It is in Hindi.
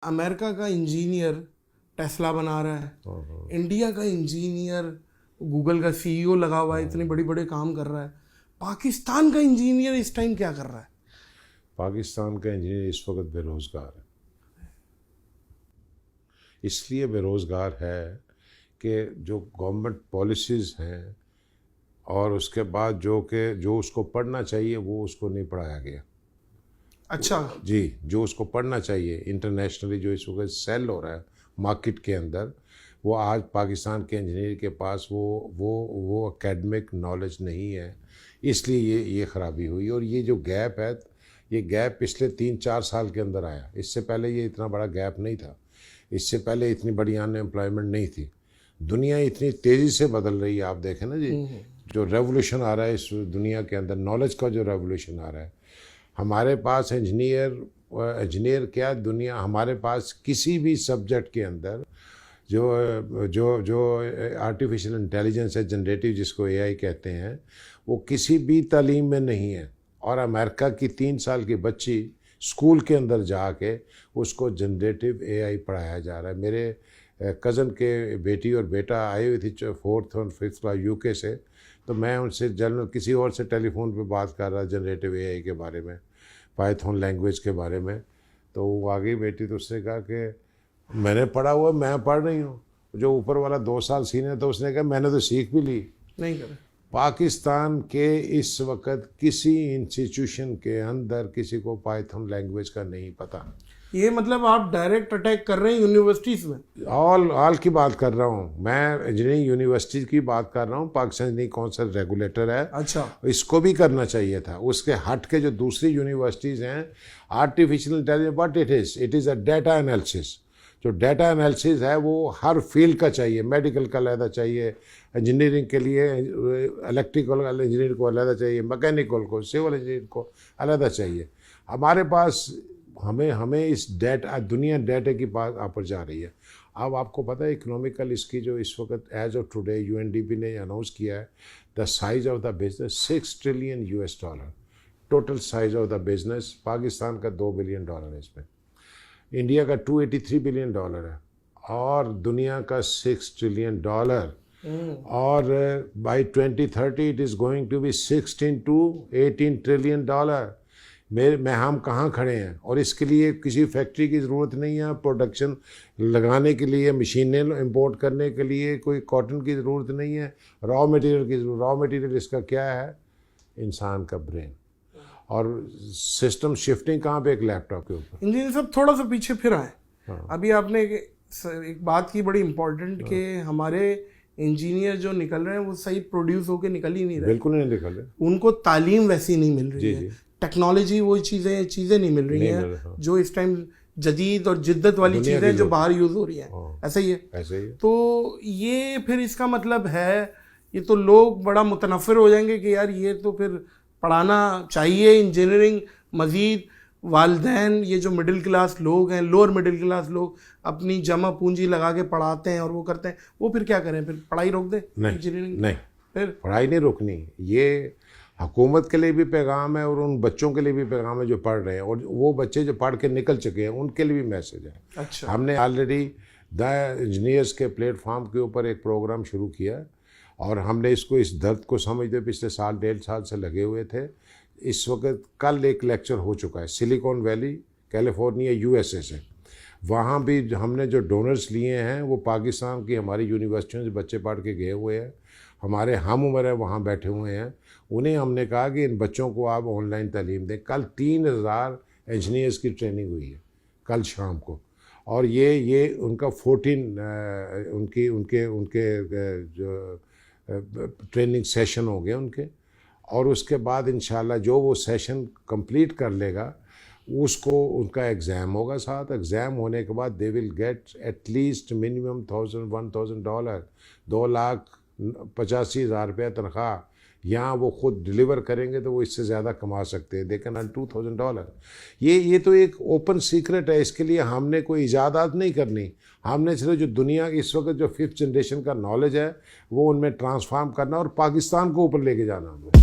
अमेरिका का इंजीनियर टेस्ला बना रहा है, इंडिया का इंजीनियर गूगल का सीईओ लगा हुआ है, इतने बड़े बड़े काम कर रहा है। पाकिस्तान का इंजीनियर इस टाइम क्या कर रहा है? पाकिस्तान का इंजीनियर इस वक्त बेरोज़गार है। इसलिए बेरोज़गार है कि जो गवर्नमेंट पॉलिसीज़ हैं और उसके बाद जो उसको पढ़ना चाहिए वो उसको नहीं पढ़ाया गया। अच्छा जी, जो उसको पढ़ना चाहिए इंटरनेशनली जो इस वक्त सेल हो रहा है मार्केट के अंदर, वो आज पाकिस्तान के इंजीनियर के पास वो एकेडमिक नॉलेज नहीं है। इसलिए ये ख़राबी हुई। और ये जो गैप है, ये गैप पिछले 3-4 साल के अंदर आया। इससे पहले ये इतना बड़ा गैप नहीं था। इससे पहले इतनी बड़ी अनएम्प्लॉयमेंट नहीं थी। दुनिया इतनी तेज़ी से बदल रही है, आप देखें ना जी, जो रेवोल्यूशन आ रहा है इस दुनिया के अंदर, नॉलेज का जो रेवोल्यूशन आ रहा है। हमारे पास इंजीनियर क्या दुनिया, हमारे पास किसी भी सब्जेक्ट के अंदर जो आर्टिफिशियल इंटेलिजेंस है, जनरेटिव जिसको एआई कहते हैं, वो किसी भी तालीम में नहीं है। और अमेरिका की 3 साल की बच्ची स्कूल के अंदर जाके उसको जनरेटिव एआई पढ़ाया जा रहा है। मेरे कज़न के बेटी और बेटा आए हुए थे 4th और 5th क्लास यूके से, तो मैं उनसे जनरल किसी और से टेलीफोन पे बात कर रहा जनरेटिव एआई के बारे में, पाइथन लैंग्वेज के बारे में। तो वो आ गई बेटी, तो उसने कहा कि मैंने पढ़ा हुआ, मैं पढ़ रही हूँ। जो ऊपर वाला 2 साल सीनियर, तो उसने कहा मैंने तो सीख भी ली। नहीं करे। पाकिस्तान के इस वक्त किसी इंस्टीट्यूशन के अंदर किसी को पाइथन लैंग्वेज का नहीं पता। ये मतलब आप डायरेक्ट अटैक कर रहे हैं यूनिवर्सिटीज़ में? ऑल की बात कर रहा हूँ मैं, इंजीनियरिंग यूनिवर्सिटी की बात कर रहा हूँ। पाकिस्तान इंजीनियरिंग काउंसिल रेगुलेटर है। अच्छा, इसको भी करना चाहिए था। उसके हट के जो दूसरी यूनिवर्सिटीज़ हैं, artificial intelligence, but it is a data analysis. जो डाटा एनालिसिस है वो हर फील्ड का चाहिए। मेडिकल का अलहदा चाहिए, इंजीनियरिंग के लिए इलेक्ट्रिकल इंजीनियर को अलहदा चाहिए, मैकेनिकल को, सिविल इंजीनियर को अलहदा चाहिए। हमारे पास हमें इस दुनिया डाटा की बात आप पर जा रही है। अब आपको पता है इकोनॉमिकल इसकी जो इस वक्त एज ऑफ टुडे यूएनडीपी ने अनाउंस किया है, the size of the business $6 trillion total size of the business. Pakistan का $2 बिलियन है इसमें, इंडिया का $283 बिलियन है, और दुनिया का $6 ट्रिलियन। और by 2030 it is going to be $16 to 18 trillion. हम कहाँ खड़े हैं? और इसके लिए किसी फैक्ट्री की ज़रूरत नहीं है, प्रोडक्शन लगाने के लिए, मशीनें इंपोर्ट करने के लिए कोई कॉटन की ज़रूरत नहीं है, रॉ मटेरियल की ज़रूरत। रॉ मटेरियल इसका क्या है? इंसान का ब्रेन। और सिस्टम शिफ्टिंग कहाँ पे? एक लैपटॉप के ऊपर। इंजीनियर साहब थोड़ा सा पीछे फिर आए। अभी आपने एक बात की बड़ी इम्पोर्टेंट कि हमारे इंजीनियर जो निकल रहे हैं वो सही प्रोड्यूस होके निकल ही नहीं रहे। बिल्कुल नहीं निकल रहे। उनको तालीम वैसी नहीं मिल रही है, टेक्नोलॉजी वही चीज़ें नहीं मिल रही हैं जो इस टाइम जदीद और जिद्दत वाली चीज़ें जो बाहर यूज़ हो रही हैं। ऐसा ही है। ऐसे ही। तो ये फिर इसका मतलब है, ये तो लोग बड़ा मुतनफ़िर हो जाएंगे कि यार ये तो फिर पढ़ाना चाहिए इंजीनियरिंग मज़ीद। वालिदैन, ये जो मिडिल क्लास लोग हैं, लोअर मिडिल क्लास लोग अपनी जमा पूंजी लगा के पढ़ाते हैं और वो करते हैं, वो फिर क्या करें? फिर पढ़ाई रोक दें इंजीनियरिंग? नहीं, फिर पढ़ाई नहीं रोकनी। ये हुकूमत के लिए भी पैगाम है और उन बच्चों के लिए भी पैगाम है जो पढ़ रहे हैं, और वो बच्चे जो पढ़ के निकल चुके हैं उनके लिए भी मैसेज है। अच्छा, हमने ऑलरेडी द इंजीनियर्स के प्लेटफॉर्म के ऊपर एक प्रोग्राम शुरू किया, और हमने इस दर्द को समझते पिछले 1.5 साल से लगे हुए थे। इस वक्त कल एक लेक्चर हो चुका है सिलिकॉन वैली, कैलिफोर्निया, यूएसए से। वहाँ भी हमने जो डोनर्स लिए हैं वो पाकिस्तान की हमारी यूनिवर्सिटियों से बच्चे पढ़ के गए हुए हैं, हमारे हम उम्र है वहाँ बैठे हुए हैं। उन्हें हमने कहा कि इन बच्चों को आप ऑनलाइन तालीम दें। कल 3000 इंजीनियर्स की ट्रेनिंग हुई है कल शाम को, और ये उनका 14 उनके जो ट्रेनिंग सेशन हो गए उनके। और उसके बाद इंशाल्लाह जो वो सेशन कंप्लीट कर लेगा उसको उनका एग्ज़ाम होगा साथ। एग्ज़ाम होने के बाद they will get at least minimum $1,000 $2,85,000 रुपया तनख्वाह। यहाँ वो ख़ुद डिलीवर करेंगे तो वो इससे ज़्यादा कमा सकते हैं। They can earn $2,000। ये तो एक ओपन सीक्रेट है। इसके लिए हमने कोई इजादात नहीं करनी। हमने सिर्फ जो दुनिया की इस वक्त जो 5th जनरेशन का नॉलेज है वो उनमें ट्रांसफार्म करना और पाकिस्तान को ऊपर लेके जाना।